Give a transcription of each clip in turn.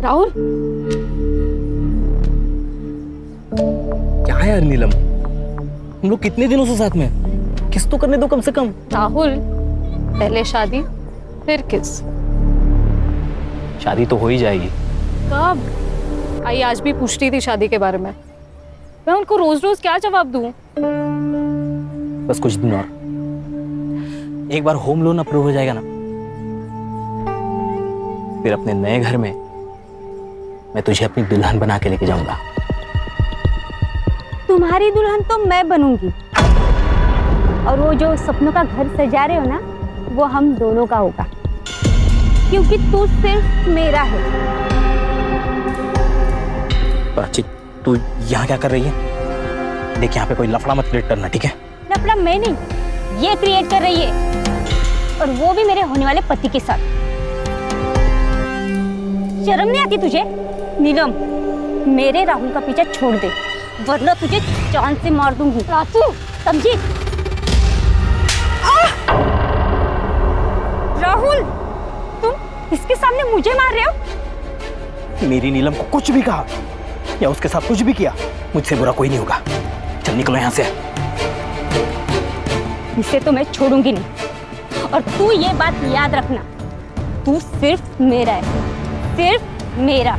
राहुल, क्या है यार नीलम, हम लोग कितने दिनों से साथ में हैं? किस तो करने दो कम से कम। राहुल, पहले शादी फिर किस। शादी तो हो ही जाएगी। कब? आई आज भी पूछती थी शादी के बारे में। मैं उनको रोज रोज क्या जवाब दूं? बस कुछ दिन और, एक बार होम लोन अप्रूव हो जाएगा ना, फिर अपने नए घर में मैं तुझे अपनी दुल्हन बना के लेके जाऊंगा। तुम्हारी दुल्हन तो मैं बनूंगी, और वो जो सपनों का घर सजा रहे हो ना, वो हम दोनों का होगा, क्योंकि तू सिर्फ मेरा है। प्राची, तू यहाँ क्या कर रही है? देख, यहाँ पे कोई लफड़ा मत क्रिएट करना, ठीक है? लफड़ा मैं नहीं, ये क्रिएट कर रही है, और वो भी मेरे होने वाले पति के साथ। शर्म नहीं आती तुझे? नीलम, मेरे राहुल का पीछा छोड़ दे, वरना तुझे जान से मार दूंगी। प्राची, समझी? राहुल, तुम इसके सामने मुझे मार रहे हो? मेरी नीलम को कुछ भी कहा या उसके साथ कुछ भी किया, मुझसे बुरा कोई नहीं होगा। चल निकलो यहाँ से। इसे तो मैं छोड़ूंगी नहीं, और तू ये बात याद रखना, तू सिर्फ मेरा है, सिर्फ मेरा।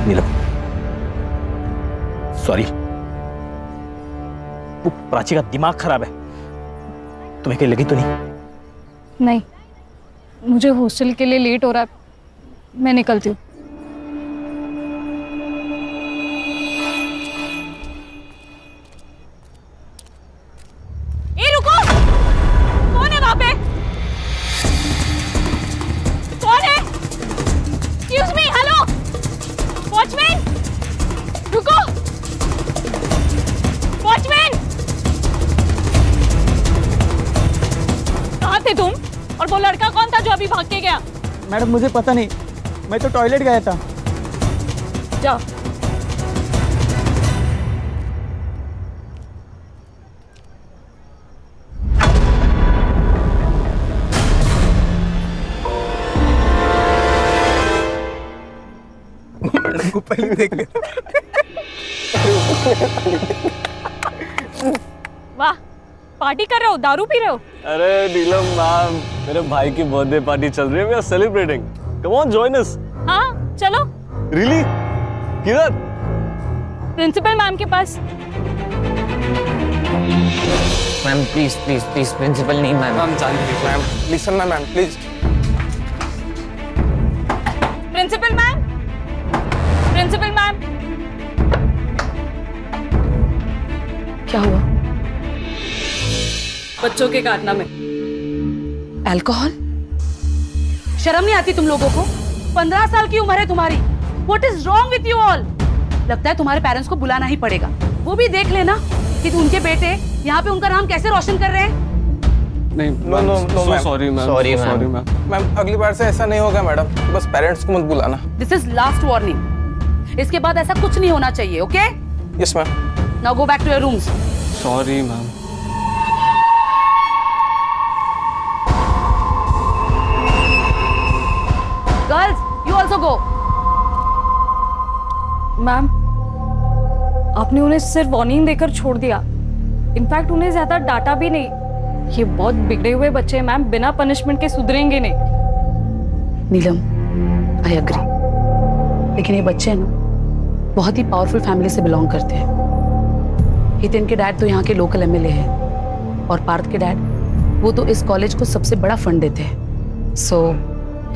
नीलम, सॉरी, वो प्राची का दिमाग खराब है। तुम्हें कहीं लगी तो नहीं? नहीं, मुझे हॉस्टल के लिए लेट हो रहा है, मैं निकलती हूँ। रुको, कौन है वहां पे? कौन है? एक्सक्यूज मी, हेलो, वॉचमैन, रुको, वॉचमैन, कहाँ थे तुम? और वो लड़का कौन था जो अभी भाग के गया? मैडम मुझे पता नहीं, मैं तो टॉयलेट गया था। जाओ। को पहले देख ले। वाह, पार्टी कर रहे हो, दारू पी रहे हो? अरे नीलम मैम, मेरे भाई की बर्थडे पार्टी चल रही है, we are celebrating. Come on, join us. हाँ चलो। रियली? किधर? प्रिंसिपल मैम के पास। Ma'am please please please, principal नहीं मैम। मैम जानती, मैम लिसन ना ma'am please. Principal ma'am, principal ma'am. क्या हुआ? बच्चों के कारनामे। अल्कोहल? शर्म नहीं आती तुम लोगों को? 15 साल की उम्र है तुम्हारी। What is wrong with you all? लगता है तुम्हारे पेरेंट्स को बुलाना ही पड़ेगा। वो भी देख लेना कि उनके बेटे यहाँ पे उनका नाम कैसे रोशन कर रहे हैं। नहीं, no no no ma'am, sorry ma'am, Sorry, sorry ma'am. Ma'am. Ma'am अगली बार से ऐसा नहीं होगा मैडम, बस पेरेंट्स को मत बुलाना। This is last warning. इसके बाद ऐसा कुछ नहीं होना चाहिए, okay? Yes ma'am. Now go back to your rooms. Sorry ma'am. Girls, you also go. Ma'am, आपने उन्हें सिर्फ वार्निंग देकर छोड़ दिया। इनफैक्ट उन्हें ज्यादा डांटा भी नहीं। ये बहुत बिगड़े हुए बच्चे हैं मैम, बिना पनिशमेंट के सुधरेंगे नहीं। नीलम, आई एग्री, लेकिन ये बच्चे हैं ना, बहुत ही पावरफुल फैमिली से बिलोंग करते हैं। हितेन के डैड तो यहाँ के लोकल एमएलए हैं, और पार्थ के डैड, वो तो इस कॉलेज को सबसे बड़ा फंड देते हैं। सो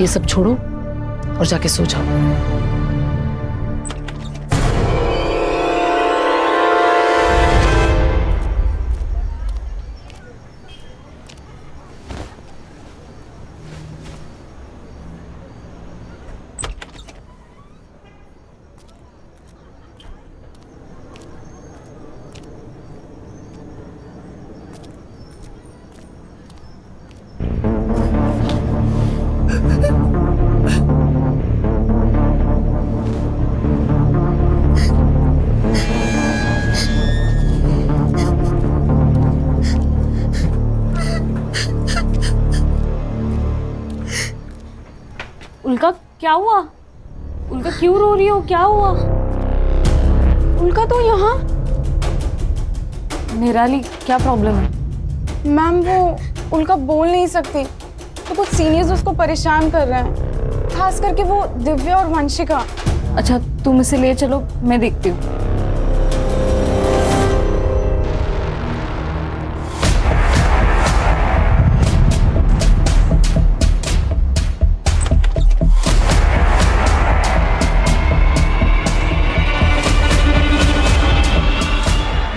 ये सब छोड़ो और जाके सो जाओ। क्या हुआ? उनका क्यों रो रही हो? क्या हुआ? उनका तो यहाँ निराली, क्या प्रॉब्लम है? मैम वो उनका बोल नहीं सकती, तो कुछ सीनियर्स उसको परेशान कर रहे हैं, खास करके वो दिव्या और वंशिका। अच्छा, तुम इसे ले चलो, मैं देखती हूँ।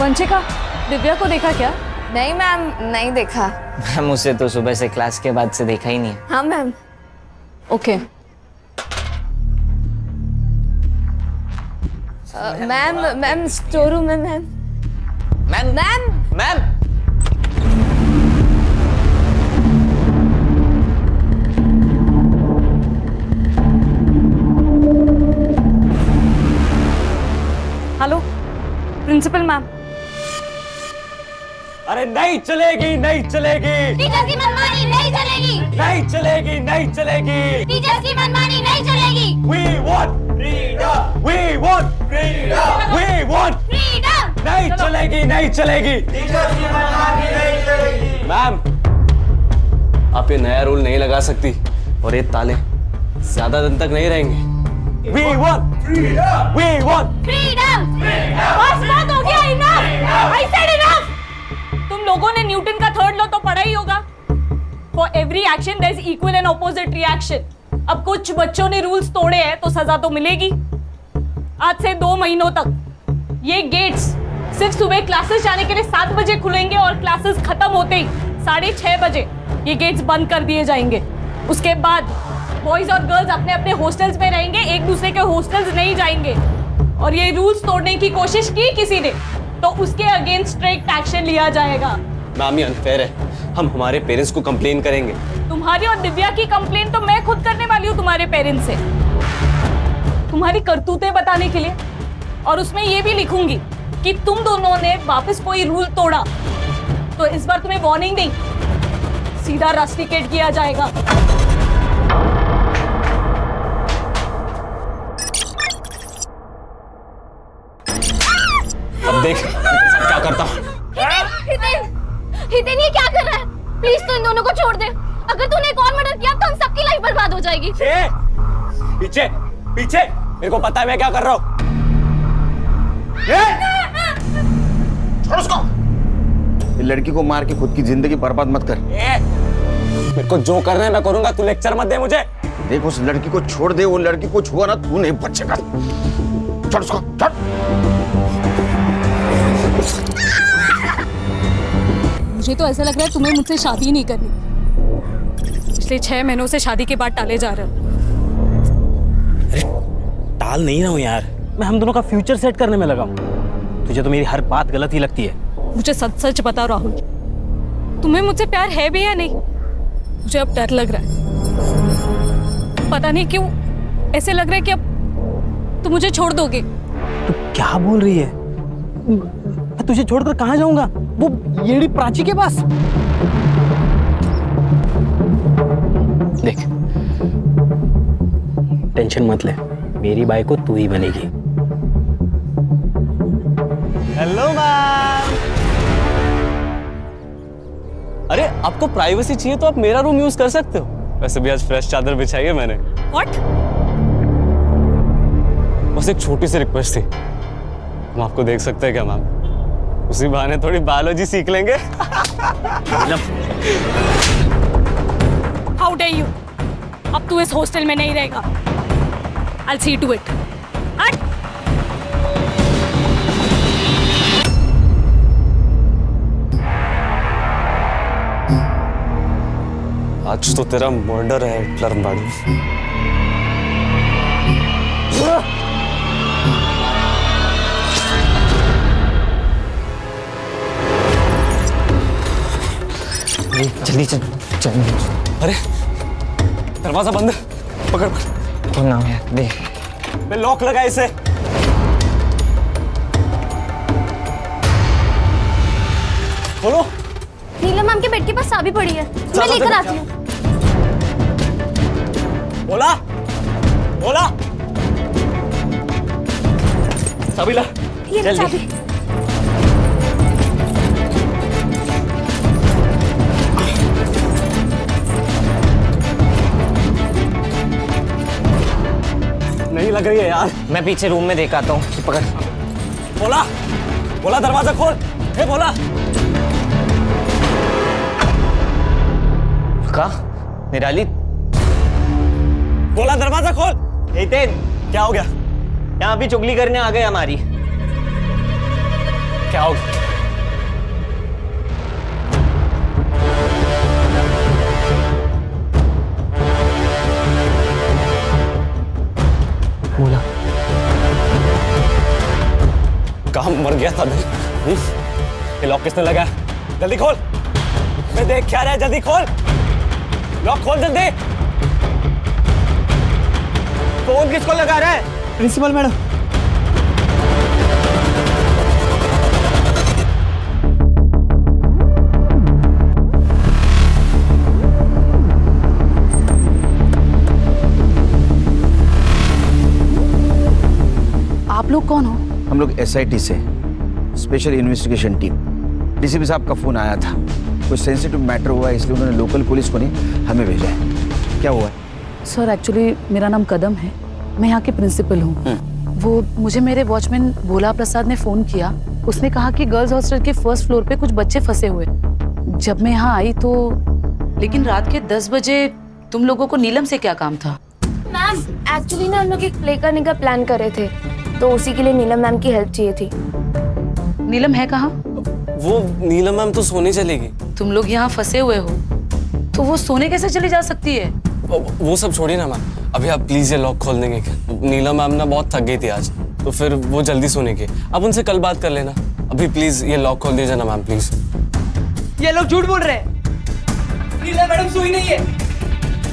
वंशिका, दिव्या को देखा क्या? नहीं मैम, नहीं देखा। मैम उसे तो सुबह से क्लास के बाद से देखा ही नहीं है। हाँ ma'am. Okay. Ma'am store room में ma'am. Ma'am ma'am ma'am hello principal ma'am. अरे नहीं चलेगी, नहीं चलेगी, टीचर्स की मनमानी नहीं चलेगी। नहीं चलेगी, नहीं चलेगी। टीचर्स की मनमानी नहीं चलेगी। We want freedom. We want freedom. We want freedom. नहीं चलेगी, नहीं चलेगी। मैम, आप ये नया रूल नहीं लगा सकती और ये ताले ज्यादा दिन तक नहीं रहेंगे। We want freedom. We want freedom. बस बहुत हो गया, इनफ। I said enough। तुम लोगों ने न्यूटन का थर्ड लॉ तो पढ़ा ही होगा। For every action there is equal and opposite reaction. अब कुछ बच्चों ने रूल्स तोड़े हैं तो सजा तो मिलेगी। आज से 2 महीनों तक ये गेट्स सिर्फ सुबह क्लासेस जाने के लिए 7 बजे खुलेंगे और क्लासेस खत्म होते ही 6:30 बजे ये गेट्स बंद कर दिए जाएंगे। उसके बाद बॉयज और गर्ल्स अपने अपने हॉस्टल्स में रहेंगे, एक दूसरे के हॉस्टल्स नहीं जाएंगे। और ये रूल्स तोड़ने की कोशिश की किसी ने तो उसके अगेंस्ट स्ट्रिक्ट एक्शन लिया जाएगा। मैम ये अनफेयर है, हम हमारे पेरेंट्स को कंप्लेन करेंगे। तुम्हारी और दिव्या की कंप्लेन तो मैं खुद करने वाली हूँ तुम्हारे पेरेंट्स से, तुम्हारी करतूतें बताने के लिए। और उसमें ये भी लिखूंगी कि तुम दोनों ने वापस कोई रूल तोड़ा तो इस बार तुम्हें वार्निंग नहीं, सीधा रस्टिकेट किया जाएगा। अब देख क्या करता हूँ। हितेन ये क्या कर रहा है? प्लीज तू इन दोनों को छोड़ दे। अगर तूने एक और मर्डर किया तो हम सबकी लाइफ बर्बाद हो जाएगी। पीछे पीछे, मेरे को पता है मैं क्या कर रहा हूँ। छोड़ उसको। ये लड़की को मार के खुद की जिंदगी बर्बाद मत कर। मेरे को जो करना है मैं करूंगा, तू लेक्चर मत दे मुझे। देख उस लड़की को छोड़ दे, वो लड़की को छुआ ना तू नहीं बचेगा। छोड़ उसको, छोड़। मुझे तो ऐसा लग रहा है तुम्हें मुझसे शादी नहीं करनी। पिछले 6 महीनों से शादी के बाद टाले जा रहे हो। अरे टाल नहीं रहा हूँ यार, मैं हम दोनों का फ्यूचर सेट करने में लगा हूँ। तुझे तो मेरी हर बात गलत ही लगती है। मुझे सच सच बताओ राहुल, तुम्हें मुझसे प्यार है भी या नहीं? मुझे अब डर लग रहा है, पता नहीं क्यों ऐसे लग रहा है कि अब तुम मुझे छोड़ दोगे। तू क्या बोल रही है? मैं तुझे छोड़कर कहाँ जाऊंगा? वो येड़ी प्राची के पास। देख, टेंशन मत ले, मेरी बाई को तू ही बनेगी। Hello ma'am. अरे आपको प्राइवेसी चाहिए तो आप मेरा रूम यूज कर सकते हो। वैसे भी आज फ्रेश चादर बिछाई है मैंने। What? बस एक छोटी सी रिक्वेस्ट थी, हम आपको देख सकते हैं क्या मैम? उसी बहाने थोड़ी बायोलॉजी सीख लेंगे। How dare you? अब तू इस हॉस्टल में नहीं रहेगा। I'll see to it. हट! आज तो तेरा मर्डर है हिटलर मैडम। जल्दी चल चल। अरे दरवाजा बंद, पकड़ कौन नाम है? देख मैं लॉक लगा इसे। खोलो। नीलम मैम के बेड के पास चाबी पड़ी है, मैं लेकर आती हूँ। बोला बोला सबीला ये जल्दी। चाबी। नहीं लग रही है यार। मैं पीछे रूम में देख आता हूँ, पकड़। बोला बोला दरवाजा खोल। हे बोला कहा निराली? बोला दरवाजा खोल। हितेन, क्या हो गया? यहाँ भी चुगली करने आ गए हमारी। क्या हो गया? बोला कहाँ मर गया था मैं? ये लॉक किसने लगाया? जल्दी खोल। मैं देख क्या रहा है, जल्दी खोल। लॉक खोल जल्दी। फोन किसको लगा रहा है? Principal madam. आप लोग कौन हो? हम लोग SIT से, स्पेशल इन्वेस्टिगेशन टीम। DCP साहब का फोन आया था, कुछ सेंसिटिव मैटर हुआ है, इसलिए उन्होंने लोकल पुलिस को नहीं हमें भेजा है। क्या हुआ है? सर एक्चुअली मेरा नाम कदम है, मैं यहाँ की प्रिंसिपल हूँ। वो मुझे मेरे वॉचमैन भोला प्रसाद ने फोन किया। उसने कहा कि गर्ल्स हॉस्टल के फर्स्ट फ्लोर पे कुछ बच्चे फंसे हुए। जब मैं यहाँ आई तो लेकिन रात के 10 बजे तुम लोगों को नीलम से क्या काम था? मैम एक्चुअली ना हम लोग एक प्ले करने का प्लान कर रहे थे, तो उसी के लिए नीलम मैम की हेल्प चाहिए थी। नीलम है कहाँ? वो नीलम मैम तो सोने चलेगी। तुम लोग यहाँ फंसे हुए हो तो वो सोने कैसे चली जा सकती है? वो सब छोड़िए ना मैम, अभी आप प्लीज ये लॉक खोल देंगे क्या? नीलम मैम ना बहुत थक गई थी आज, तो फिर वो जल्दी सोने की। आप उनसे कल बात कर लेना। अभी प्लीज ये लॉक खोल दीजिए ना मैम, प्लीज। ये लोग झूठ बोल रहे हैं। नीलम मैडम सोई नहीं है।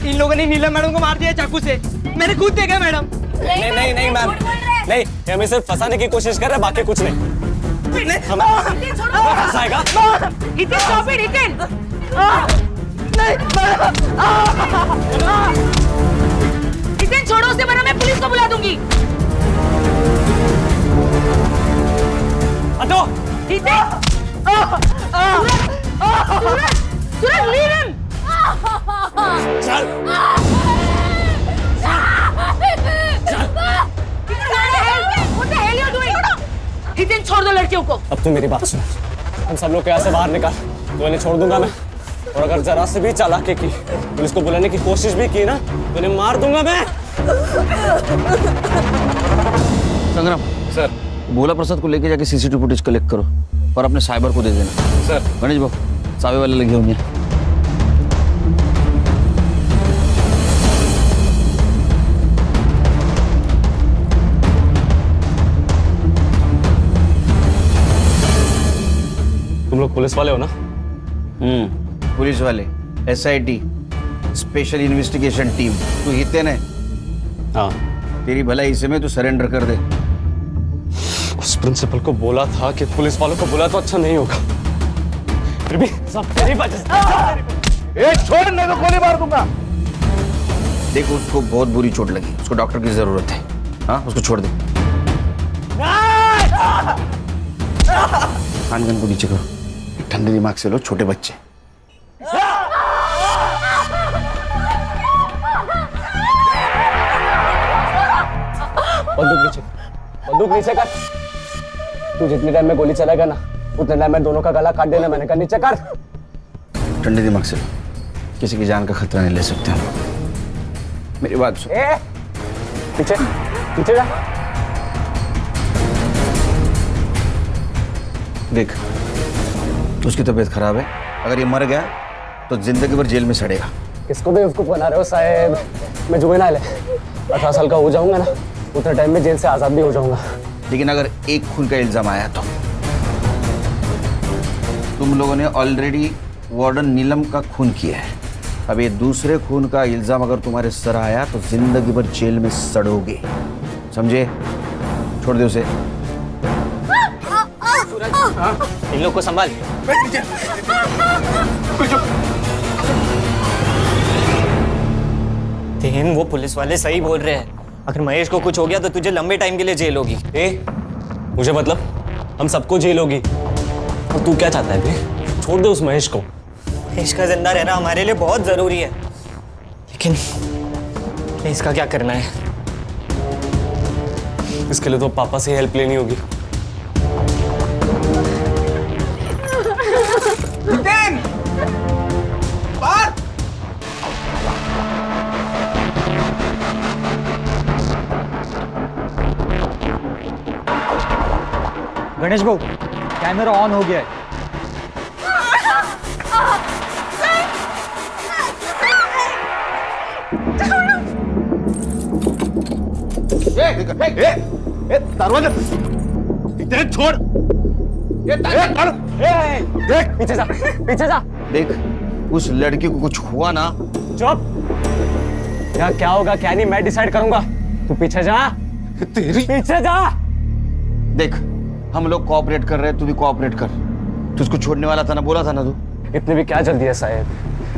इन लोगों ने नीलम मैडम को मार दिया चाकू से। मैंने खुद देखा मैडम। नहीं नहीं नहीं मैम, नहीं, ये हमें सिर्फ फंसाने की कोशिश कर रहे हैं, बाकी कुछ नहीं। फंसाएगा? हितेन छोड़ो उसे, वरना मैं पुलिस को बुला दूंगी। हटो। सूरज leave him! चल। What the hell you doing? Hiten छोड़ दो लड़कियों को। अब तू मेरी बात सुन, हम सब लोग यहाँ से बाहर निकाल, तो इन्हें छोड़ दूंगा मैं। और अगर जरा से भी चालाकी की, पुलिस को बुलाने की कोशिश भी की ना, तो इन्हें मार दूंगा मैं। संग्राम सर। भोला प्रसाद को लेके जाके CCTV फुटेज कलेक्ट करो और अपने साइबर को दे देना। सर। गणेश बाबू सावे वाले लगे होंगे। तुम लोग पुलिस वाले हो ना? पुलिस वाले, SIT, स्पेशल इन्वेस्टिगेशन टीम। तू हितेन है? हाँ। तेरी भलाई इसे में तू सरेंडर कर दे। उस प्रिंसिपल को बोला था कि पुलिस वालों को बुला तो अच्छा नहीं होगा, फिर भी सब तेरी वजह से। छोड़, नहीं तो गोली मार दूंगा। देखो उसको बहुत बुरी चोट लगी, उसको डॉक्टर की जरूरत है। हाँ, उसको छोड़ दे। खानगन को नीचे करो, ठंडे दिमाग से लो, छोटे बच्चे। बंदूक नीचे कर। तू जितने टाइम में गोली चलेगा ना, उतने टाइम में दोनों का गला काट देना। मैंने कहा नीचे कर। ठंडे दिमाग से लो, किसी की जान का खतरा नहीं ले सकते हम। मेरी बात सुन। पीछे पीछे जा। देख, उसकी तबीयत खराब है, अगर ये मर गया तो जिंदगी भर जेल में सड़ेगा। किसको बेवकूफ बना रहे हो साहब? मैं जुवेनाइल है, 18 साल का हो जाऊंगा ना, उतने टाइम में जेल से आजाद भी हो जाऊंगा। लेकिन अगर एक खून का इल्जाम आया तो तुम लोगों ने ऑलरेडी वार्डन नीलम का खून किया है। अब ये दूसरे खून का इल्जाम अगर तुम्हारे सर आया तो जिंदगी भर जेल में सड़ोगे, समझे? छोड़ दे उसे। इन लोग को संभाल। तेन, वो पुलिस वाले सही बोल रहे हैं। अगर महेश को कुछ हो गया तो तुझे लंबे टाइम के लिए जेल होगी। मुझे मतलब हम सबको जेल होगी। और तू क्या चाहता है बे? छोड़ दे उस महेश को। महेश का जिंदा रहना हमारे लिए बहुत जरूरी है, लेकिन इसका क्या करना है? इसके लिए तो पापा से हेल्प लेनी होगी। गणेश भाऊ, कैमरा ऑन हो गया है। दरवाजा छोड़। देख पीछे जा, पीछे जा। देख, उस लड़की को कुछ हुआ ना। चुप। क्या होगा क्या नहीं मैं डिसाइड करूंगा। तू पीछे जा, तेरी पीछे जा। देख, हम लोग कोऑपरेट कर रहे हैं, तू भी कोऑपरेट कर। तू उसको छोड़ने वाला था ना, बोला था ना तू। इतनी भी क्या जल्दी है साहेब,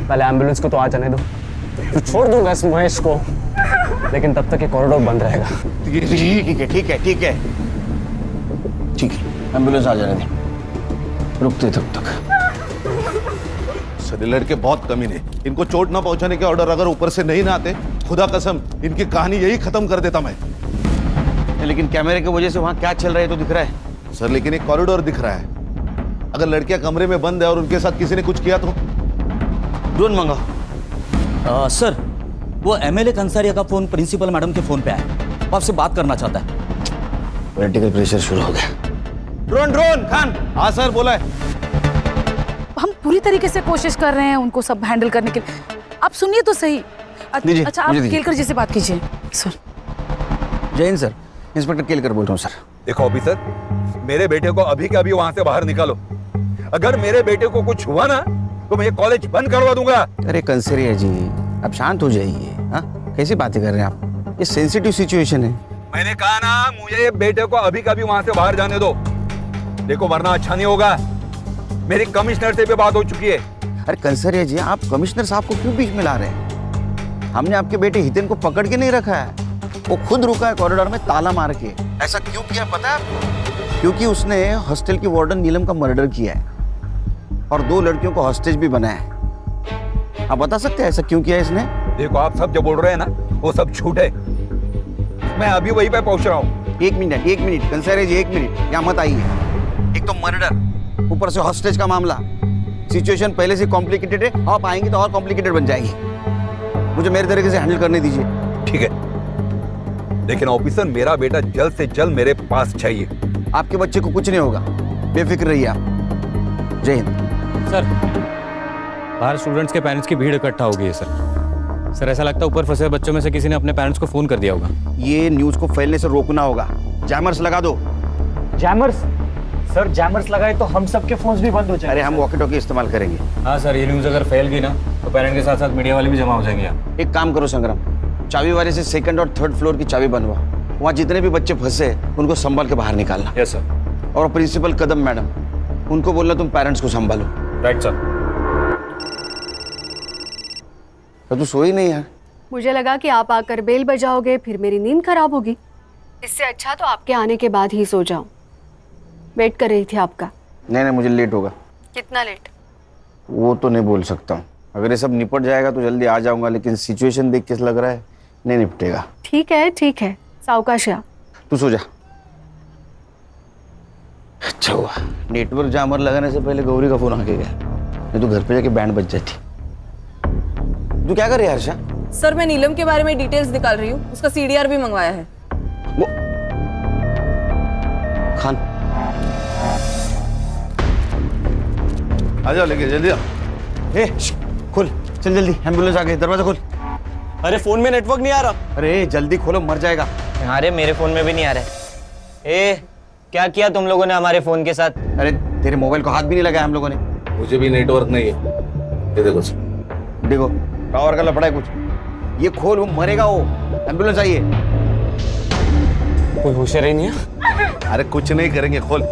पहले एम्बुलेंस को तो आ जाने दो। तो छोड़ दूंगा इस महेश को, लेकिन तब तक ये कॉरिडोर बंद रहेगा। ठीक है, ठीक है, ठीक है, ठीक है। एम्बुलेंस आ जाने दे, रुकते तब तक। सभी लड़के बहुत कमीने, इनको चोट ना पहुंचाने के ऑर्डर अगर ऊपर से नहीं ना आते, खुदा कसम इनकी कहानी यही खत्म कर देता मैं। लेकिन कैमरे की वजह से वहां क्या चल रहा है तो दिख रहा है सर, लेकिन एक कॉरिडोर दिख रहा है। अगर लड़कियां कमरे में बंद है और उनके साथ किसी ने कुछ किया तो ड्रोन मंगाओ। सर, वो एमएलए कंसारिया का फोन प्रिंसिपल मैडम के फोन पे आया, वो आपसे बात करना चाहता है। पोलिटिकल प्रेशर शुरू हो गया। ड्रोन खान। हाँ सर, बोला है। हम पूरी तरीके से कोशिश कर रहे हैं उनको सब हैंडल करने के लिए। आप सुनिए तो सही। दीजिए, अच्छा, आप मुझे दीजिए। केलकर जी से बात कीजिए। सर, जय हिंद सर, इंस्पेक्टर केलकर बोल रहा हूँ सर। देखो ऑफिसर, मेरे बेटे को अभी के अभी वहां से बाहर निकालो। अगर मेरे बेटे को कुछ हुआ ना तो मैं ये कॉलेज बंद करवा दूंगा। अरे कंसरिया जी, आप शांत हो जाइए। हाँ, कैसी बातें कर रहे हैं आप? ये सेंसिटिव सिचुएशन है। मैंने कहा ना, मुझे बेटे को अभी कभी वहां से बाहर जाने दो। देखो वरना अच्छा नहीं होगा। मेरी कमिश्नर से भी बात हो चुकी है। अरे कंसरिया जी, आप कमिश्नर साहब को क्यों बीच में ला रहे हैं? हमने आपके बेटे हितेन को पकड़ के नहीं रखा है, वो खुद रुका है कॉरिडोर में ताला मार के। ऐसा क्यों किया पता है आपको? क्योंकि उसने हॉस्टल की वार्डन नीलम का मर्डर किया है और 2 लड़कियों को हॉस्टेज भी बनाया है। आप बता सकते हैं ऐसा क्यों किया इसने? देखो आप सब जो बोल रहे हैं ना, वो सब झूठ है। मैं अभी वहीं पे पहुंच रहा हूँ। एक मिनट कंसरिया जी, 1 मिनट यहाँ मत आइए। एक तो मर्डर, ऊपर से हॉस्टेज का मामला। सिचुएशन पहले से कॉम्प्लिकेटेड है, आप आएंगे तो और कॉम्प्लिकेटेड बन जाएगी। मुझे मेरे तरीके से हैंडल करने दीजिए। ठीक है, लेकिन ऑफिसर मेरा बेटा जल्द से जल्द मेरे पास चाहिए। आपके बच्चे को कुछ नहीं होगा, बेफिक्र रहिए आप। जय हिंद। सर, बाहर स्टूडेंट्स के पेरेंट्स की भीड़ इकट्ठा हो गई है सर। ऐसा लगता है ऊपर फंसे बच्चों में से किसी ने अपने पेरेंट्स को फोन कर दिया होगा। ये न्यूज को फैलने से रोकना होगा। जैमर्स लगा दो। जैमर्स? सर, जैमर्स लगाए तो हम सबके फोन्स भी बंद हो जाएंगे। अरे हम वॉकी टॉकी इस्तेमाल करेंगे। हाँ सर, ये न्यूज़ अगर फैल गई ना तो पेरेंट के साथ साथ मीडिया वाले भी जमा हो जाएंगे यहाँ। एक काम करो संग्राम, चाबी वाले से 2nd और 3rd फ्लोर की चाबी बनवा। वहाँ जितने भी बच्चे फंसे उनको संभाल के बाहर निकालना। Yes sir. और प्रिंसिपल कदम मैडम, उनको बोलना तुम पेरेंट्स को संभालो। Right sir. तो तू सोई नहीं यार? मुझे लगा कि आप आकर बेल बजाओगे, फिर मेरी नींद खराब होगी। इससे अच्छा तो आपके आने के बाद ही सो जाऊं। वेट कर रही थी आपका। नहीं, मुझे लेट होगा। कितना लेट? वो तो नहीं बोल सकता हूँ। अगर ये सब निपट जाएगा तो जल्दी आ जाऊंगा, लेकिन सिचुएशन देख के लग रहा है नहीं निपटेगा। ठीक है, सावकाश या। तू सो जा। अच्छा हुआ नेटवर्क जामर लगाने से पहले गौरी का फोन आके गया, नहीं तो घर पे जाके बैंड बज जाती। तू क्या कर रही है हर्षा? सर, मैं नीलम के बारे में डिटेल्स निकाल रही हूँ। उसका CDR भी मंगवाया है। वो खान, आ जाओ, लेके जल्दी आओ। खोल, चल जल्दी, एम्बुलेंस आ गई, दरवाजा खोल। अरे फोन में नेटवर्क नहीं आ रहा। अरे जल्दी खोलो, मर जाएगा। अरे मेरे फोन में भी नहीं आ रहा है। क्या किया तुम लोगों ने हमारे फोन के साथ? अरे तेरे मोबाइल को हाथ भी नहीं लगाया हम लोगों ने। मुझे भी नेटवर्क नहीं है। ये देखो टावर का लफड़ा है कुछ। ये खोल, वो मरेगा वो। एम्बुलेंस आइए। कोई होशियार ही नहीं है। अरे कुछ नहीं करेंगे, खोल।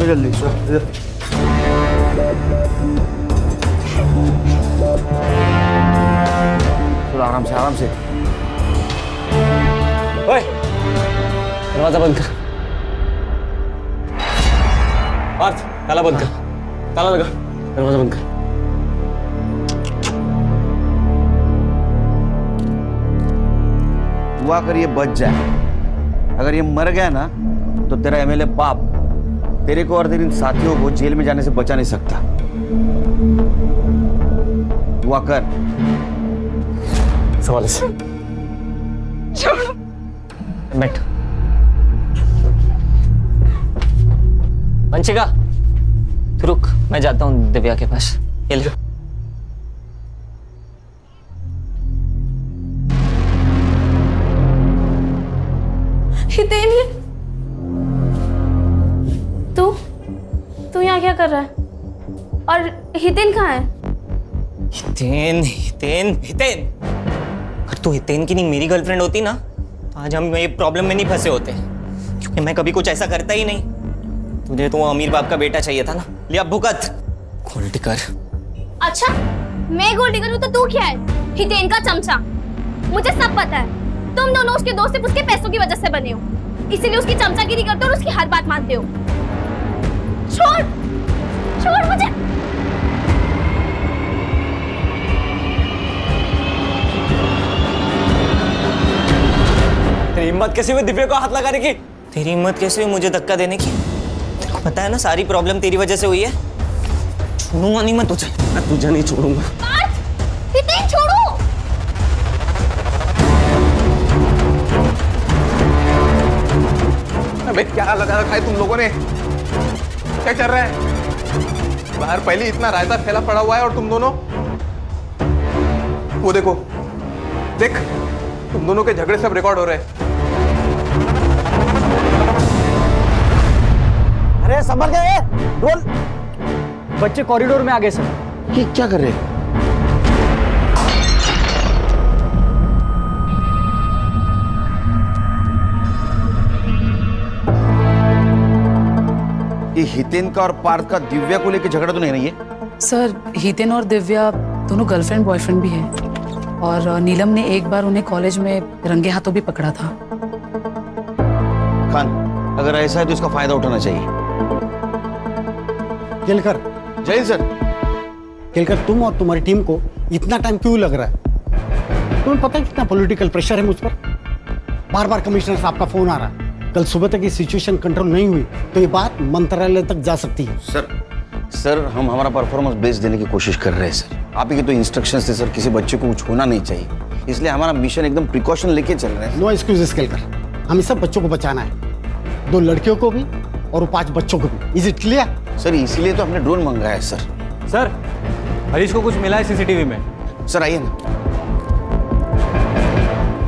जल्दी सो। चलो आराम से आराम से। ओए, दरवाजा बंद कर। पार्थ, ताला बंद कर। ताला लगा, दरवाजा बंद कर। दुआ कर ये बच जाए। अगर ये मर गया ना तो तेरा एमएलए बाप तेरे को और तेरे इन साथियों को जेल में जाने से बचा नहीं सकता। दुआ कर। सवाल से बैठ। वंशिका, तू रुक, मैं जाता हूँ दिव्या के पास। ये ले। हितेन, तू यहाँ क्या कर रहा है? और हितेन कहाँ है? हितेन हितेन हितेन, अगर तू हितेन की नहीं मेरी गर्लफ्रेंड होती ना तो आज हम ये प्रॉब्लम में नहीं फंसे होते, क्योंकि मैं कभी कुछ ऐसा करता ही नहीं। तुझे तो वो अमीर बाप का बेटा चाहिए था ना, लिया भुगत। Gold digger. अच्छा, मैं गोल्ड डिगर हूँ तो तू क्या है? हितेन का चमचा। मुझे सब पता है। तुम दोनों उसके दोस्त सिर्फ उसके पैसों की वजह से बने हो, इसीलिए उसकी चमचागिरी करते हो और उसकी हर बात मानते हो। छोड़ छोड़ मुझे। तेरी हिम्मत कैसे हुई दिव्या को हाथ लगाने की? तेरी हिम्मत कैसे हुई मुझे धक्का देने की? तेरे को पता है ना सारी प्रॉब्लम तेरी वजह से हुई है। छोड़ूंगा नहीं मैं तुझे, मैं तुझे नहीं छोड़ूंगा। हितेन छोड़ो। अबे क्या लगा रखा है तुम लोगों ने? क्या चल रहा है बाहर? पहले इतना रायता फैला पड़ा हुआ है और तुम दोनों वो देखो, देख तुम दोनों के झगड़े सब रिकॉर्ड हो रहे हैं। अरे संभल गए, बोल। बच्चे कॉरिडोर में आ गए सर। ये क्या कर रहे हैं? ये हितेन का और पार्थ का दिव्या को लेकर झगड़ा तो नहीं है? सर, हितेन और दिव्या दोनों गर्लफ्रेंड बॉयफ्रेंड भी हैं और नीलम ने एक बार उन्हें कॉलेज में रंगे हाथों भी पकड़ा था। खान, अगर ऐसा है तो इसका फायदा उठाना चाहिए। केलकर। जय सर। केलकर, तुम और तुम्हारी टीम को इतना टाइम क्यों लग रहा है? तुम्हें पता है कितना पॉलिटिकल प्रेशर है मुझ पर? बार बार कमिश्नर साहब का फोन आ रहा है। कल सुबह तक ये सिचुएशन कंट्रोल नहीं हुई तो ये बात मंत्रालय तक जा सकती है। सर हम हमारा परफॉर्मेंस बेस देने की कोशिश कर रहे हैं सर। आप ही के तो इंस्ट्रक्शंस थे सर, किसी बच्चे को कुछ होना नहीं चाहिए, इसलिए हमारा मिशन एकदम प्रिकॉशन लेके चल रहे हैं। नो एक्सक्यूजेस केलकर, हमें सब बच्चों को बचाना है, 2 लड़कियों को भी और 5 बच्चों को भी। Is it clear? सर इसीलिए तो हमने ड्रोन मंगाया है सर। सर, हरीश को कुछ मिला है सीसीटीवी में। सर आइए ना।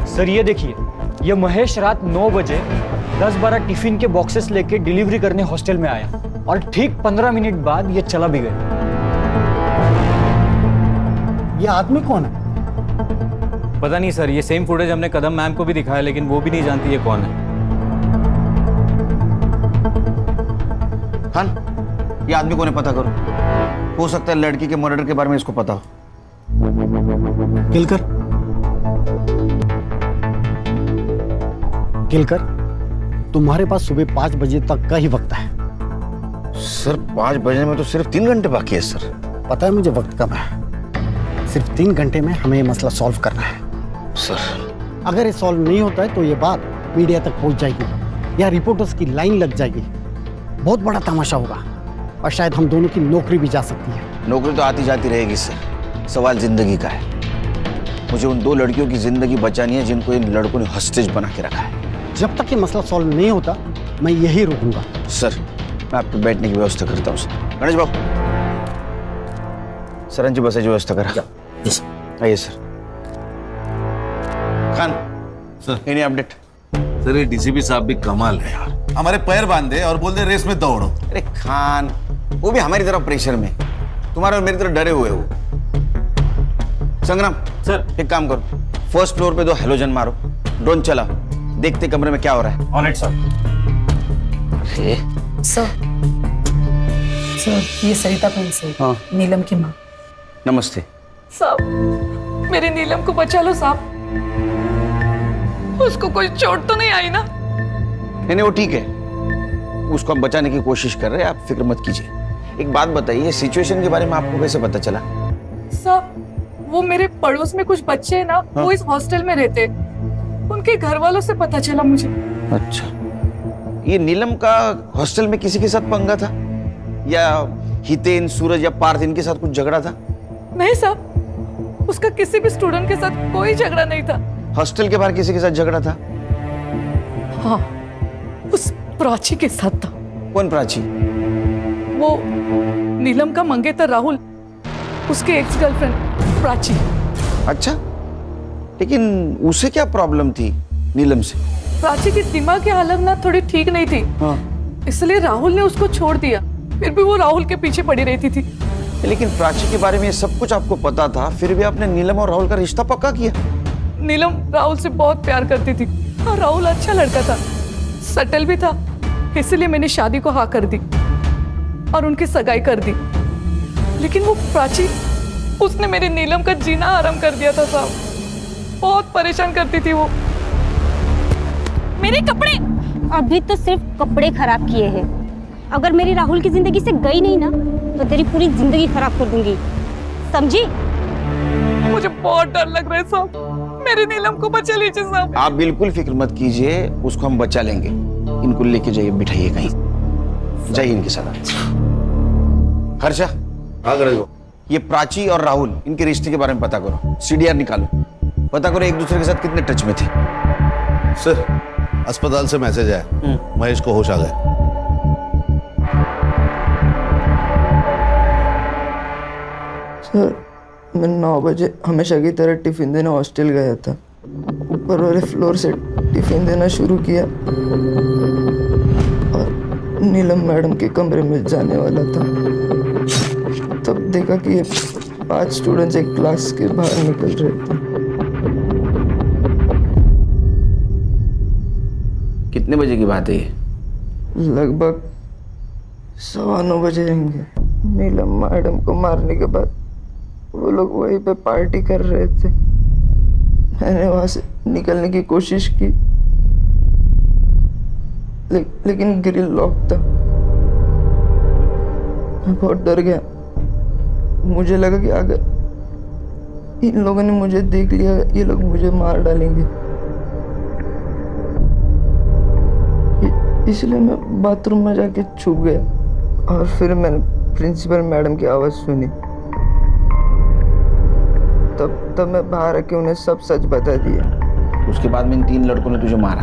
सर ये देखिए, ये महेश रात 9 बजे 10-12 टिफिन के बॉक्सेस लेके डिलीवरी करने हॉस्टल में आया और ठीक 15 मिनट बाद ये चला भी गया। ये आदमी कौन है? पता नहीं सर, ये सेम फुटेज हमने कदम मैम को भी दिखाया लेकिन वो भी नहीं जानती ये कौन है। खान, ये आदमी कौन है पता करो, हो सकता है लड़की के मर्डर के बारे में इसको पता हो। केलकर, केलकर, तुम्हारे पास सुबह 5 बजे तक का ही वक्त है। सर 5 बजे में तो सिर्फ 3 घंटे बाकी है सर। पता है मुझे वक्त कम है, सिर्फ 3 घंटे में हमें ये मसला सॉल्व करना है। सर अगर ये सॉल्व नहीं होता है तो ये बात मीडिया तक पहुंच जाएगी या रिपोर्टर्स की लाइन लग जाएगी, बहुत बड़ा तमाशा होगा और शायद हम दोनों की नौकरी भी जा सकती है। नौकरी तो आती जाती रहेगी सर, सवाल जिंदगी का है। मुझे उन 2 लड़कियों की जिंदगी बचानी है जिनको इन लड़कों ने हॉस्टेज बना के रखा है। जब तक ये मसला सॉल्व नहीं होता मैं यही रुकूंगा। सर मैं आपके बैठने की व्यवस्था करता हूँ सर। गणेश बाबू, सरन जी बसे व्यवस्था करा। आइए sir. Khan sir, any update? Sir ये डीसीपी साहब भी कमाल है यार, हमारे पैर बांधे और बोल दे रेस में दौड़ो। अरे खान, वो भी हमारी तरफ प्रेशर में, तुम्हारे और मेरी तरफ डरे हुए हो। संग्राम सर, एक काम करो, फर्स्ट फ्लोर पे 2 हेलोजन मारो, ड्रोन चला, देखते कमरे में क्या हो रहा है। On it sir. सर, ये सरिता प्रिंस है, हाँ। नीलम की माँ। नमस्ते। सब मेरे नीलम को बचा लो साहब। उसको कोई चोट तो नहीं आई ना? नहीं, वो ठीक है, उसको हम बचाने की कोशिश कर रहे हैं, आप फिक्र मत कीजिए। एक बात बताइए, सिचुएशन के बारे में आपको कैसे पता चला? साहब, वो मेरे पड़ोस में कुछ बच्चे हैं ना, वो इस हॉस्टल में रहते, उनके घर वालों से पता चला मुझे। अच्छा, ये नीलम का हॉस्टल में किसी के साथ पंगा था, या हितेन, सूरज या पार्थ इनके साथ कुछ झगड़ा था? नहीं साहब, उसका किसी भी स्टूडेंट के साथ कोई झगड़ा नहीं था। हॉस्टल के बाहर किसी के साथ झगड़ा था? हाँ, उस प्राची के साथ था। कौन प्राची? वो नीलम का मंगेतर राहुल, उसके एक्स गर्लफ्रेंड प्राची। अच्छा, लेकिन उसे क्या प्रॉब्लम थी नीलम से? प्राची की दिमाग की हालत ना थोड़ी ठीक नहीं थी। हाँ। इसलिए राहुल ने उसको छोड़ दिया, फिर भी वो राहुल के पीछे पड़ी रहती थी। लेकिन प्राची के बारे में सब कुछ आपको पता था, फिर भी आपने नीलम और राहुल का रिश्ता पक्का किया? नीलम राहुल से बहुत प्यार करती थी और राहुल अच्छा लड़का था, सटल भी था, इसलिए मैंने शादी को हाँ कर दी और उनकी सगाई कर दी। लेकिन वो प्राची, उसने मेरी नीलम का जीना आराम कर दिया था साहब। बहुत परेशान करती थी वो। मेरे कपड़े अभी तो सिर्फ कपड़े खराब किए हैं। अगर मेरी राहुल की जिंदगी से गई नहीं ना, तो तेरी पूरी जिंदगी खराब कर दूंगी, समझी? मुझे बहुत डर लग रहा है साहब, मेरी नीलम को बचा लीजिए साहब। आप बिल्कुल फिक्र मत कीजिए, उसको हम बचा लेंगे। इनको लेके जाइए, बिठाइए कहीं, जाइए इनके साथ। हर्षा, ये प्राची और राहुल, इनके रिश्ते के बारे में पता करो, सीडीआर निकालो, पता करो एक दूसरे के साथ कितने टच में थे। सर, अस्पताल से मैसेज आया, महेश को होश आ गए। सर, मैं 9 बजे हमेशा की तरह टिफिन देने हॉस्टल गया था। ऊपर वाले फ्लोर से टिफिन देना शुरू किया और नीलम मैडम के कमरे में जाने वाला था, तब देखा कि ये 5 स्टूडेंट्स एक क्लास के बाहर निकल रहे थे। कितने बजे की बात है ये? लगभग 9:15 बजे होंगे। नीलम मैडम को मारने के बाद वो लोग वहीं पे पार्टी कर रहे थे। मैंने वहां से निकलने की कोशिश की, लेकिन ग्रिल लॉक था। मैं बहुत डर गया। मुझे लगा कि अगर इन लोगों ने मुझे देख लिया, ये लोग मुझे मार डालेंगे। इसलिए मैं बाथरूम में जाके छुप गया और फिर मैंने प्रिंसिपल मैडम की आवाज़ सुनी। तब मैं बाहर आके उन्हें सब सच बता दिया। उसके बाद में इन 3 लड़कों ने तुझे मारा।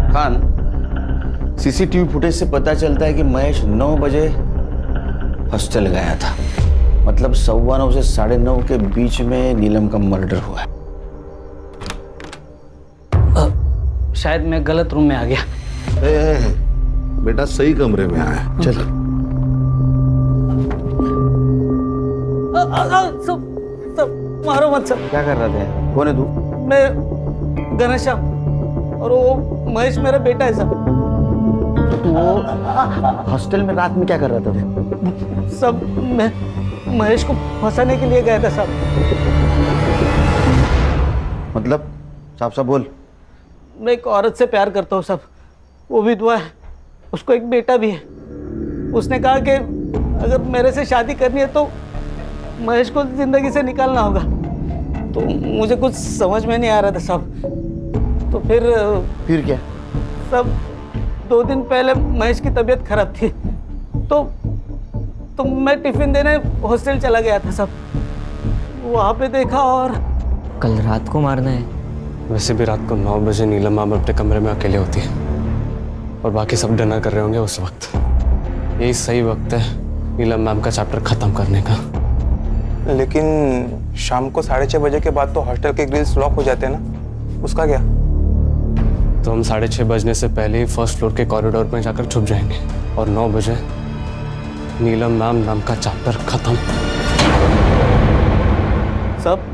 खान, सीसीटीवी फुटेज से पता चलता है कि महेश 9 बजे हॉस्टल गया था, मतलब 9:15 से 9:30 के बीच में नीलम का मर्डर हुआ है। शायद मैं गलत रूम में आ गया। बेटा सही कमरे में आया, चल। सब मारो मत सब। क्या कर रहा था? कौन है तू? मैं घनश्याम और वो महेश मेरा बेटा है सब। वो हॉस्टल में रात में क्या कर रहा था? सब मैं महेश को फंसाने के लिए गया था सब। मतलब साफ साफ बोल। मैं एक औरत से प्यार करता हूँ सब, वो विधवा है, उसको एक बेटा भी है। उसने कहा कि अगर मेरे से शादी करनी है तो महेश को जिंदगी से निकालना होगा। तो मुझे कुछ समझ में नहीं आ रहा था सब। तो फिर क्या? सब 2 दिन पहले महेश की तबीयत खराब थी, तो मैं टिफिन देने हॉस्टल चला गया था सब। वहाँ पे देखा और कल रात को मारना है। वैसे भी रात को 9 बजे नीलम मैम अपने कमरे में अकेले होती है और बाकी सब डिनर कर रहे होंगे उस वक्त। यही सही वक्त है नीलम मैम का चैप्टर खत्म करने का। लेकिन शाम को 6:30 बजे के बाद तो हॉस्टल के ग्रिल्स लॉक हो जाते हैं ना, उसका क्या? तो हम 6:30 बजने से पहले ही फर्स्ट फ्लोर के कॉरिडोर में जाकर छुप जाएंगे और 9 बजे नीलम मैम नाम का चैप्टर खत्म। सब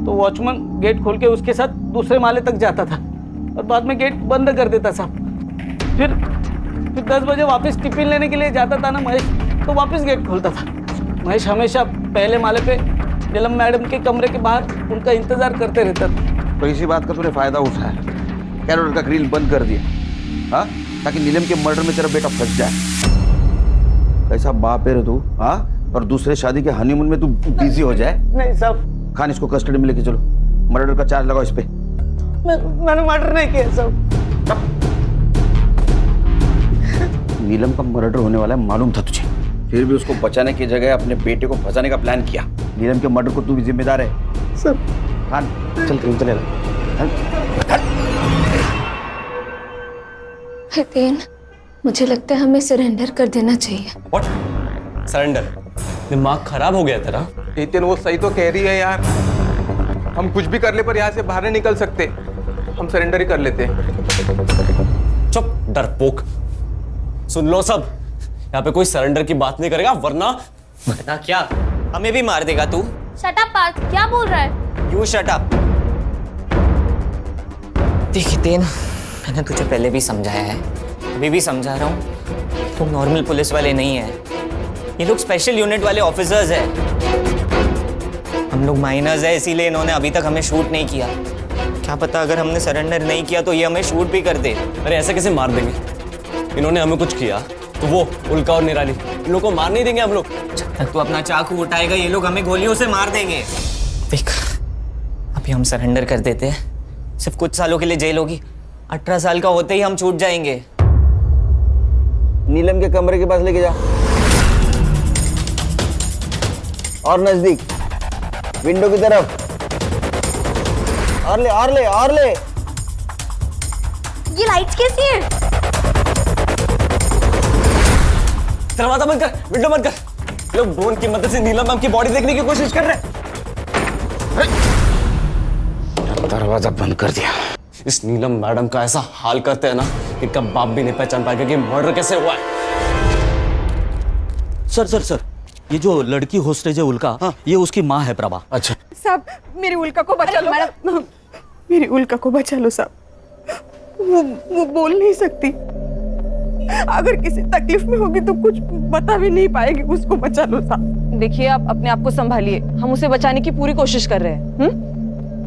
तो वॉचमैन गेट खोल के उसके साथ दूसरे माले तक जाता था और बाद में गेट बंद कर देता साहब। फिर 10 बजे वापस टिफिन लेने के लिए जाता था ना महेश, तो वापस गेट खोलता था। महेश हमेशा पहले माले पे नीलम मैडम के कमरे के बाहर उनका इंतजार करते रहता था। तो इसी बात का तूने फायदा उठाया, कैरोल का ग्रिल बंद कर दिया, हाँ, ताकि नीलम के मर्डर में तेरा बेटा फंस जाए। कैसा बाप है रे तू, हाँ? और दूसरे शादी के हनीमून में तू बिजी हो जाए। नहीं साहब। खान, इसको कस्टडी में लेके चलो, मर्डर का चार्ज लगाओ इस पे। मैंने मर्डर नहीं किया साहब। नीलम का मर्डर होने वाला है मालूम था तुझे, फिर भी उसको बचाने की जगह अपने बेटे को फंसाने का प्लान किया। नीलम के मर्डर को तू भी जिम्मेदार है सर। खान चल, क्रीम चले। हितेन, मुझे लगता है हमें सरेंडर कर देना चाहिए। व्हाट? सरेंडर? दिमाग खराब हो गया तेरा? हितेन वो सही तो कह रही है यार, हम कुछ भी कर ले पर यहाँ से बाहर नहीं निकल सकते, हम सरेंडर ही कर लेते। चुप डरपोक। सुन लो सब, यहाँ पे कोई सरेंडर की बात नहीं करेगा वरना क्या हमें भी मार देगा तू। शट अप पार्थ, क्या बोल रहा है? You shut up. देख हितेन, मैंने तुझे पहले भी समझाया है, अभी भी समझा रहा हूँ, तुम नॉर्मल पुलिस वाले नहीं है, ये लोग स्पेशल यूनिट वाले ऑफिसर्स हैं। हम लोग माइनर्स है, इसीलिए इन्होंने अभी तक हमें शूट नहीं किया। क्या पता अगर हमने सरेंडर नहीं किया तो ये हमें शूट भी कर दे। अरे ऐसे कैसे मार देंगे? इन्होंने हमें कुछ किया तो वो उल्का और निराली, इन लोगों को मार नहीं देंगे हम लोग। जब तक तू अपना चाकू उठाएगा ये लोग हमें गोलियों से मार देंगे। देख, अभी हम सरेंडर कर देते हैं, सिर्फ कुछ सालों के लिए जेल होगी, 18 साल का होते ही हम छूट जाएंगे। नीलम के कमरे के पास लेके जा, और नजदीक, विंडो की तरफ, और ले और ले और ले। ये लाइट्स कैसी है? दरवाजा बंद कर, विंडो बंद कर। लोग ड्रोन की मदद से नीलम मैम की बॉडी देखने की कोशिश कर रहे हैं। दरवाजा बंद कर दिया। इस नीलम मैडम का ऐसा हाल करते हैं ना कि कब बाप भी नहीं पहचान पाएगा कि मर्डर कैसे हुआ है। सर, ये जो लड़की होस्टेज है उल्का, हाँ, ये उसकी माँ है प्रभा। अच्छा साहब, मेरी उल्का को बचा लो मैडम, मेरी उल्का को बचा लो साहब, वो बोल नहीं सकती, अगर किसी तकलीफ में होगी तो कुछ बता भी नहीं पाएगी, उसको बचा लो साहब। देखिए, आप अपने आप को संभालिए, हम उसे बचाने की पूरी कोशिश कर रहे हैं।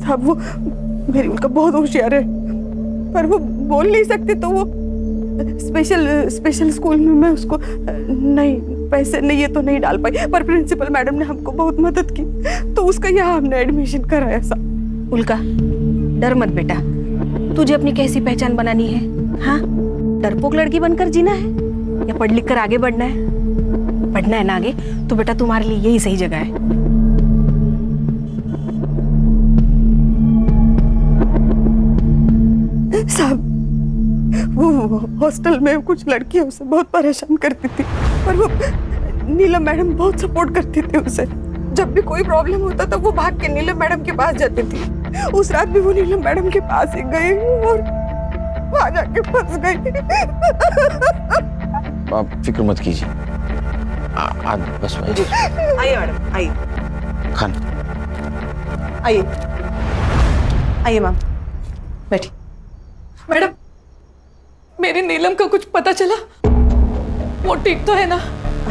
साहब, वो मेरी उल्का बहुत होशियार है, पर वो बोल नहीं सकती, तो वो स्पेशल स्कूल में मैं उसको नहीं, पैसे नहीं ये तो नहीं डाल पाई, पर प्रिंसिपल मैडम ने हमको बहुत मदद की, तो उसका यहाँ हमने एडमिशन कराया साहब। उल्का, डर मत बेटा, तुझे अपनी कैसी पहचान बनानी है? हाँ, डरपोक लड़की बनकर जीना है या पढ़ लिख कर आगे बढ़ना है? बढ़ना है ना आगे, तो बेटा तुम्हारे लिए यही सही जगह है। साहब, वो हॉस्टल में कुछ लड़कियां उसे बहुत परेशान करती थी, पर वो नीलम मैडम बहुत सपोर्ट करती थी उसे। जब भी कोई प्रॉब्लम होता था वो भाग के नीलम मैडम के पास जाती थी। उस रात भी वो नीलम मैडम के पास ही गई और वहां जाके फंस गई। आप फिक्र मत कीजिए, बस आइए मैडम, आइए। खान, आइए आइए मैम, बैठी। मैडम, मेरी नीलम का कुछ पता चला? वो ठीक तो है ना?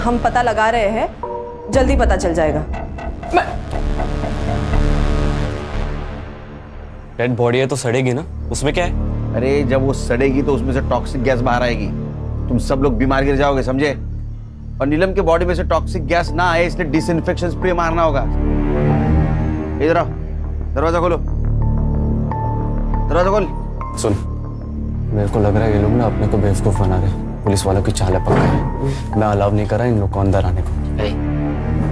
हम पता लगा रहे हैं, जल्दी पता चल जाएगा। डेड बॉडी है तो सड़ेगी ना, उसमें क्या है? अरे जब वो सड़ेगी तो उसमें से टॉक्सिक गैस बाहर आएगी, तुम सब लोग बीमार गिर जाओगे, समझे? और नीलम के बॉडी में से टॉक्सिक गैस ना आए इसलिए डिसइंफेक्शन स्प्रे मारना होगा। इधर आओ, दरवाजा खोलो, दरवाजा खोल। सुन, मेरे को लग रहा है ये लोग ना अपने को बेवकूफ बना रहे हैं, पुलिस वालों की चाल पक्का है। मैं अलाउ नहीं कर रहा इन लोग को अंदर आने को।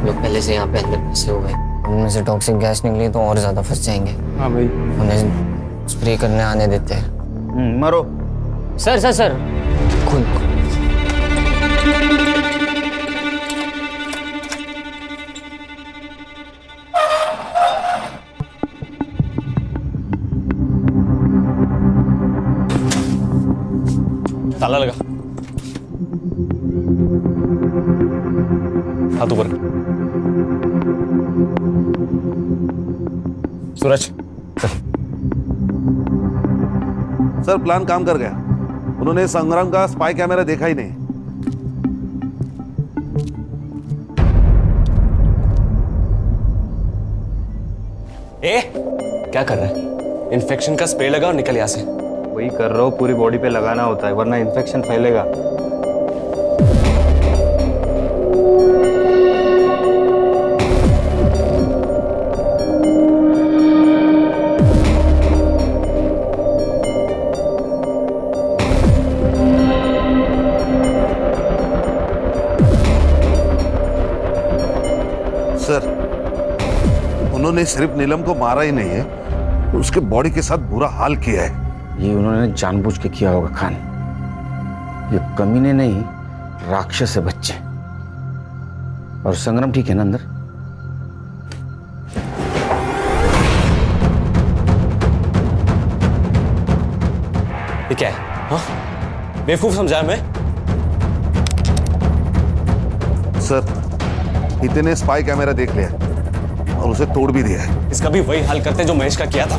लोग पहले से यहाँ पे अंदर फंसे हुए, उनमें से टॉक्सिक गैस निकली तो और ज्यादा फंस जाएंगे। हाँ भाई, उन्हें स्प्रे करने आने देते हैं। मारो। सर खुल। ताला लगा, हाथ ऊपर। सूरज सर, प्लान काम कर गया, उन्होंने संग्राम का स्पाई कैमरा देखा ही नहीं। ए क्या कर रहा है? इन्फेक्शन का स्प्रे लगा और निकल यहाँ से। वही कर रहा हूँ, पूरी बॉडी पे लगाना होता है वरना इन्फेक्शन फैलेगा। सर, उन्होंने सिर्फ नीलम को मारा ही नहीं है, उसके बॉडी के साथ बुरा हाल किया है। ये उन्होंने जानबूझ के किया होगा खान। ये कमीने नहीं, राक्षस है बच्चे। और संग्राम ठीक है ना अंदर? ये क्या है? हाँ? बेवकूफ समझा मैं? सर, हितेन ने स्पाई कैमरा देख लिया और उसे तोड़ भी दिया है। इसका भी वही हाल करते जो महेश का किया था।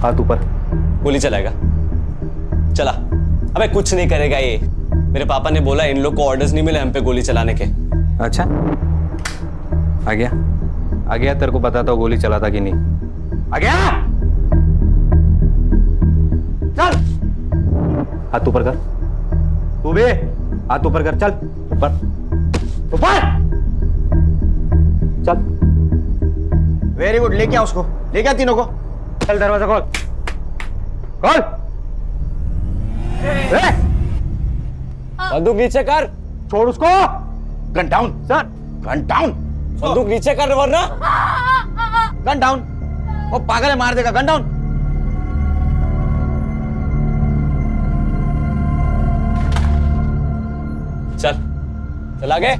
हाथ ऊपर। गोली चलाएगा? चला। अबे कुछ नहीं करेगा ये। मेरे पापा ने बोला इन लोग को ऑर्डर्स नहीं मिले हम पे गोली चलाने के। अच्छा, आ गया तेरे को बताता हूँ गोली चलाता कि नहीं। आ गया? चल हाथ ऊपर कर। तू भी हाथ ऊपर कर। चल ऊपर ऊपर चल। वेरी गुड, लेके आ उसको, लेके आ तीनों को। चल दरवाजा खोल खोल। बंदूक नीचे कर। छोड़ उसको। Gun down sir, gun down. बंदूक नीचे कर वरना। Gun down. वो पागल है, मार देगा। Gun down. चल चल आगे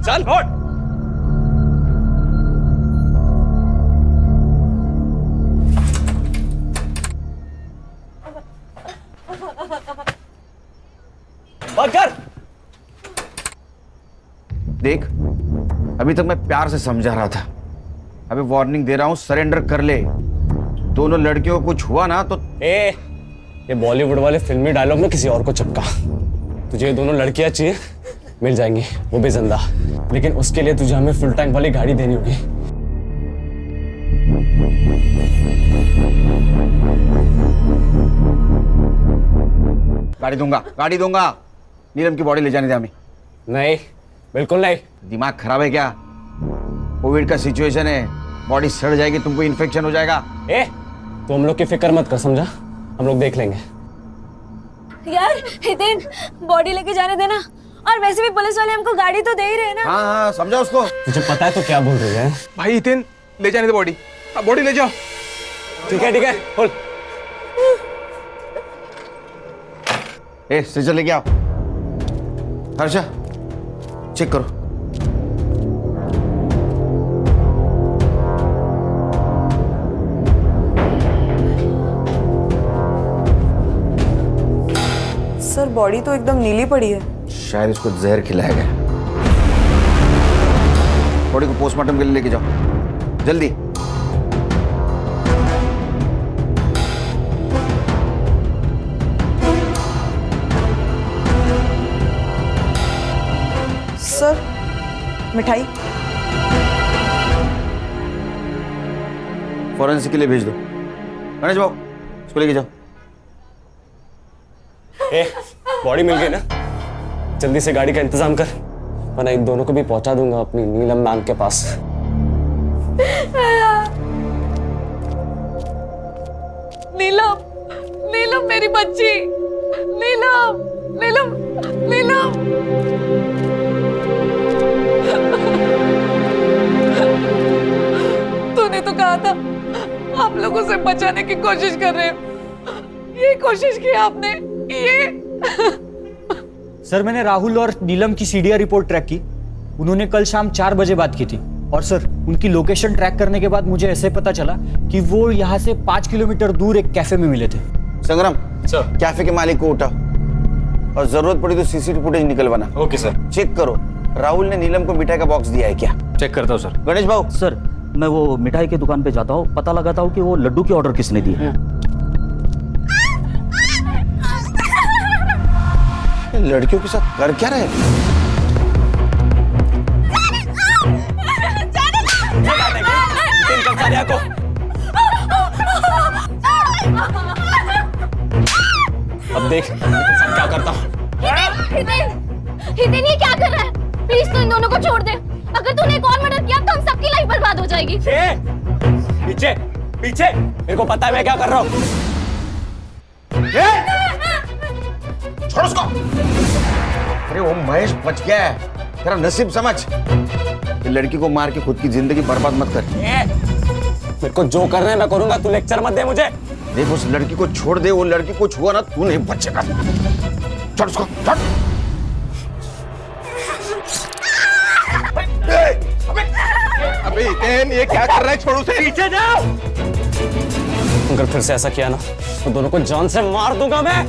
चल। फोड़। बंद कर। देख, अभी तक मैं प्यार से समझा रहा था, अभी वार्निंग दे रहा हूं, सरेंडर कर ले। दोनों लड़कियों को कुछ हुआ ना तो ये बॉलीवुड वाले फिल्मी डायलॉग में किसी और को चिपका। तुझे ये दोनों लड़कियां चाहिए, मिल जाएंगी, वो भी जिंदा। लेकिन उसके लिए तुझे हमें फुल टैंक वाली गाड़ी देनी होगी। गाड़ी दूंगा। नीलम की बॉडी ले जाने दे हमें। नहीं, बिल्कुल नहीं। दिमाग खराब है क्या? कोविड का सिचुएशन है, बॉडी सड़ जाएगी, तुमको इन्फेक्शन हो जाएगा। तो हम लोग की फिक्र मत कर, समझा? हम लोग देख लेंगे। यार हितेन, बॉडी लेके जाने देना। और वैसे भी पुलिस वाले हमको गाड़ी तो दे ही रहे ना। हाँ, समझा उसको। तुझे पता है तो क्या बोल रही है? भाई हितेन, ले जाने दे बॉडी। बॉडी ले जाओ। ठीक है बोल। स्ट्रेचर लेके आओ। हर्षा, चेक करो। सर, बॉडी तो एकदम नीली पड़ी है। शायद इसको जहर खिलाया गया। बॉडी को पोस्टमार्टम के लिए लेके जाओ, जल्दी। सर, मिठाई। फॉरेंसिक के लिए भेज दो। गणेश बाबू, इसको लेके जाओ। बॉडी मिल गई ना? जल्दी से गाड़ी का इंतजाम कर, वरना इन दोनों को भी पहुंचा दूंगा अपनी नीलम मैम के पास। नीलम, नीलम मेरी बच्ची। नीलम, नीलम, नीलम। तूने तो कहा था आप लोगों से बचाने की कोशिश कर रहे हो। ये कोशिश की आपने। ये सर, मैंने राहुल और नीलम की सीडीआर रिपोर्ट ट्रैक की। उन्होंने कल शाम 4 बजे बात की थी। और सर, उनकी लोकेशन ट्रैक करने के बाद मुझे ऐसे पता चला कि वो यहाँ से 5 किलोमीटर दूर एक कैफे में मिले थे। संग्राम सर, कैफे के मालिक को उठाओ और जरूरत पड़ी तो सीसीटीवी फुटेज निकलवाना। Okay sir. चेक करो, राहुल ने नीलम को मिठाई का बॉक्स दिया है क्या? चेक करता हूँ सर। गणेश भाऊ। सर, मैं वो मिठाई की दुकान पे जाता हूँ, पता लगाता हूँ कि वो लड्डू की ऑर्डर किसने दी है। लड़कियों के साथ कर क्या रहे? को। अब देख सब क्या करता हूँ। हितेन ये क्या कर रहा है? प्लीज तू इन दोनों को छोड़ दे। अगर तूने एक और मर्डर किया तो हम सबकी लाइफ बर्बाद हो जाएगी। पीछे पीछे, मेरे को पता है मैं क्या कर रहा हूँ। छोड़ उसको। अरे वो महेश बच गया है, तेरा नसीब समझ। ये लड़की को मार के खुद की जिंदगी बर्बाद मत कर। मेरे को जो करना है मैं करूंगा, तू लेक्चर मत दे मुझे। देख उस लड़की को छोड़ दे, वो लड़की को छुआ ना तू नहीं बचेगा। छोड़ उसको, छोड़। अबे हितेन ये क्या कर रहा है? छोड़ उसे। पीछे जाओ। अगर फिर से ऐसा किया ना तो दोनों को जान से मार दूंगा मैं।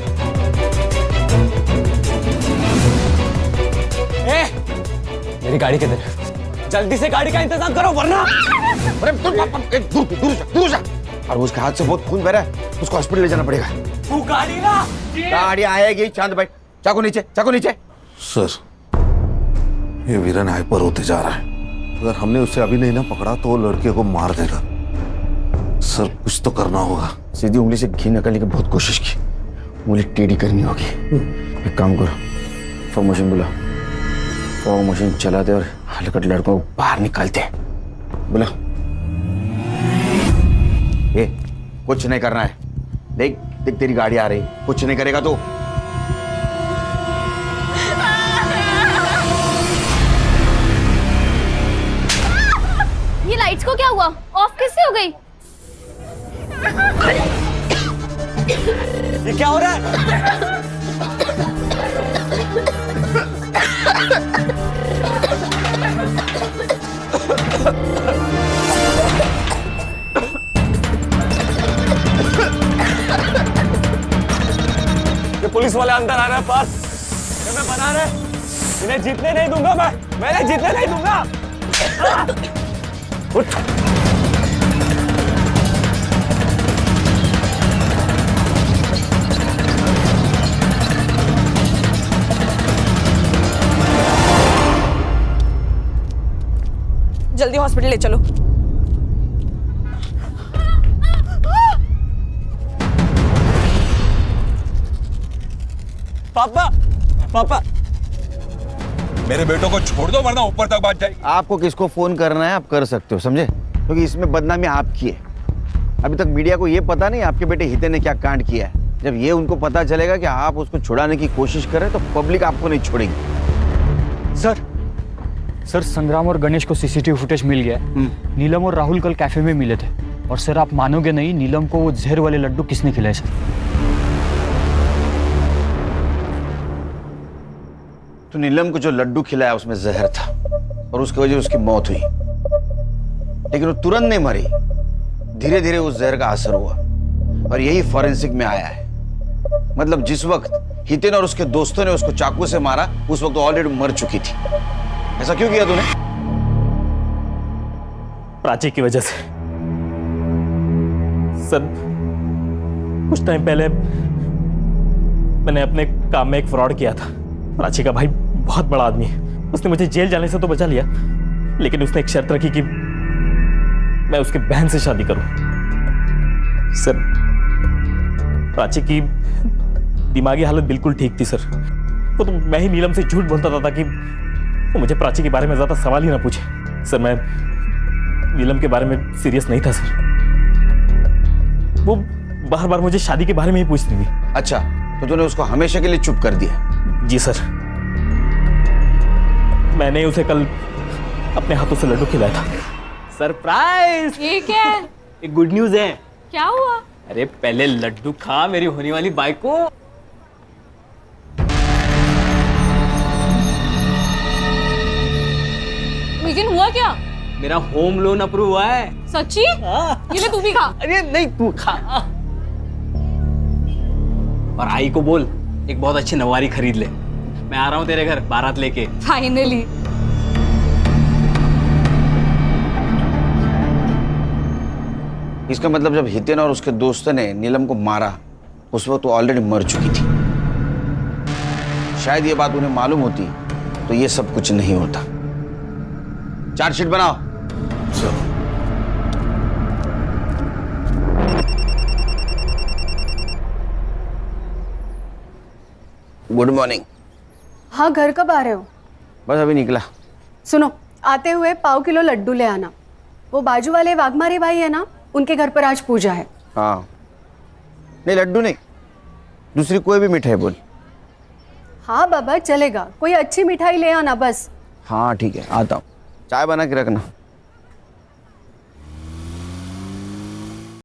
मेरी गाड़ी किधर है? जल्दी से गाड़ी का इंतजाम करो वरना। अरे दूर जा। और उसके हाथ से बहुत खून बह रहा है, उसको हॉस्पिटल ले जाना पड़ेगा। तू गाड़ी ना। गाड़ी आएगी। चांद भाई चाकू नीचे, चाकू नीचे। सर ये वीरन हाइपर होते जा रहा है। अगर हमने उसे अभी नहीं ना पकड़ा तो वो लड़के को मार देगा। सर कुछ तो करना होगा। सीधी उंगली से घी निकालने की बहुत कोशिश की, उंगली टेढ़ी करनी होगी। एक काम करो, फॉग मशीन बुला। फॉग मशीन चलाते और हलकट लड़कों को बाहर निकालते हैं। बुला। ए, कुछ नहीं करना है। देख देख तेरी गाड़ी आ रही, कुछ नहीं करेगा तो। ये लाइट्स को क्या हुआ? ऑफ कैसे हो गई? ये क्या हो रहा है? ये पुलिस वाले अंदर आ रहे हैं पास। ये मैं बना रहे, इन्हें जीतने नहीं दूंगा मैं जीतने नहीं दूंगा। उठ। जल्दी हॉस्पिटल ले चलो। पापा पापा मेरे बेटों को छोड़ दो वरना ऊपर तक बात जाएगी। आपको किसको फोन करना है आप कर सकते हो, समझे? क्योंकि इसमें बदनामी आपकी है। अभी तक मीडिया को ये पता नहीं आपके बेटे हितेन ने क्या कांड किया है। जब ये उनको पता चलेगा कि आप उसको छुड़ाने की कोशिश कर रहे हैं तो पब्लिक आपको नहीं छोड़ेगी। सर संग्राम और गणेश को सीसीटीवी फुटेज मिल गया है। नीलम और राहुल कल कैफे में मिले थे और सर आप मानोगे नहीं, नीलम को वो जहर वाले लड्डू किसने खिलाए सर? तो नीलम को जो लड्डू खिलाया उसमें जहर था और उसकी वजह से उसकी मौत हुई, लेकिन वो तुरंत नहीं मरी। धीरे धीरे उस जहर का असर हुआ और यही फॉरेंसिक में आया है। मतलब जिस वक्त हितेन और उसके दोस्तों ने उसको चाकू से मारा उस वक्त वो ऑलरेडी मर चुकी थी। ऐसा क्यों किया तूने? प्राची की वजह से। सर कुछ टाइम पहले मैंने अपने काम में एक फ्रॉड किया था। प्राची का भाई बहुत बड़ा आदमी है, उसने मुझे जेल जाने से तो बचा लिया, लेकिन उसने एक शर्त रखी कि मैं उसकी बहन से शादी करूं। सर प्राची की दिमागी हालत बिल्कुल ठीक थी सर। वो तो मैं ही नीलम से झूठ बोलता था कि वो मुझे प्राची के बारे में ज्यादा सवाल ही ना पूछे। सर मैं नीलम के बारे में सीरियस नहीं था सर। वो बार बार मुझे शादी के बारे में ही पूछती थी। अच्छा तो तूने उसको हमेशा के लिए चुप कर दिया? जी सर, मैंने उसे कल अपने हाथों से लड्डू खिलाया था। सरप्राइज! ये क्या है? एक गुड न्यूज है। क्या हुआ? अरे पहले लड्डू खा मेरी होने वाली बाइक को। लेकिन हुआ क्या? मेरा होम लोन अप्रूव हुआ है। सच्ची? ये ले तू भी खा। अरे नहीं तू खा। और आई को बोल एक बहुत अच्छी नवारी खरीद ले। मैं आ रहा हूँ तेरे घर बारात लेके। फाइनली। इसका मतलब जब हितेन और उसके दोस्तों ने नीलम को मारा उस वक्त वो ऑलरेडी मर चुकी थी। शायद ये बात उन्हें मालूम होती तो ये सब कुछ नहीं होता। चार्जशीट बनाओ। Good morning. हाँ, घर कब आ रहे हो? बस अभी निकला। सुनो, आते हुए 1.5 किलो लड्डू ले आना। वो बाजू वाले वाघमारे भाई है ना, उनके घर पर आज पूजा है। हाँ, नहीं लड्डू नहीं, दूसरी कोई भी मिठाई बोल। हाँ बाबा, चलेगा, कोई अच्छी मिठाई ले आना बस। हाँ ठीक है, आता हूँ। चाय बना के रखना।